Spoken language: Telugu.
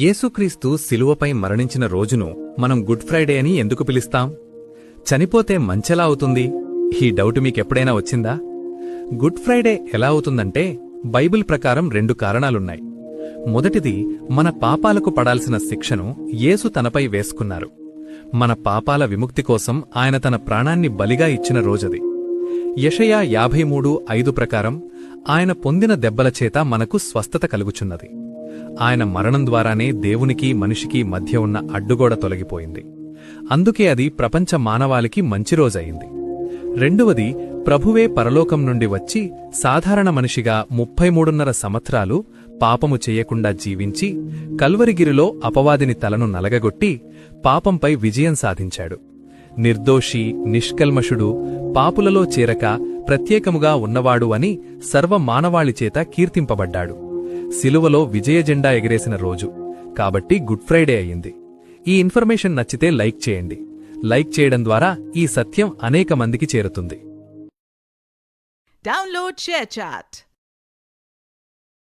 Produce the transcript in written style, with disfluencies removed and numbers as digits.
యేసుక్రీస్తు శిలువపై మరణించిన రోజును మనం గుడ్ ఫ్రైడే అని ఎందుకు పిలుస్తాం? చనిపోతే మంచెలా అవుతుంది? ఈ డౌట్ మీకెప్పుడైనా వచ్చిందా? గుడ్ ఫ్రైడే ఎలా అవుతుందంటే, బైబిల్ ప్రకారం 2 కారణాలున్నాయి. మొదటిది, మన పాపాలకు పడాల్సిన శిక్షను యేసు తనపై వేసుకున్నారు. మన పాపాల విముక్తి కోసం ఆయన తన ప్రాణాన్ని బలిగా ఇచ్చిన రోజది. యెషయా 53:5 ప్రకారం ఆయన పొందిన దెబ్బల చేత మనకు స్వస్థత కలుగుచున్నది. ఆయన మరణం ద్వారానే దేవునికి మనిషికి మధ్య ఉన్న అడ్డుగోడ తొలగిపోయింది. అందుకే అది ప్రపంచ మానవాళికి మంచి రోజయింది. రెండవది, ప్రభువే పరలోకం నుండి వచ్చి సాధారణ మనిషిగా 33.5 సంవత్సరాలు పాపము చెయ్యకుండా జీవించి కల్వరిగిరిలో అపవాదిని తలను నలగగొట్టి పాపంపై విజయం సాధించాడు. నిర్దోషి, నిష్కల్మషుడు, పాపులలో చేరక ప్రత్యేకముగా ఉన్నవాడు అని సర్వ మానవాళిచేత కీర్తింపబడ్డాడు. శిలువలో విజయజెండా ఎగిరేసిన రోజు కాబట్టి గుడ్ ఫ్రైడే అయింది. ఈ ఇన్ఫర్మేషన్ నచ్చితే లైక్ చేయండి. లైక్ చేయడం ద్వారా ఈ సత్యం అనేక మందికి చేరుతుంది. Download ShareChat.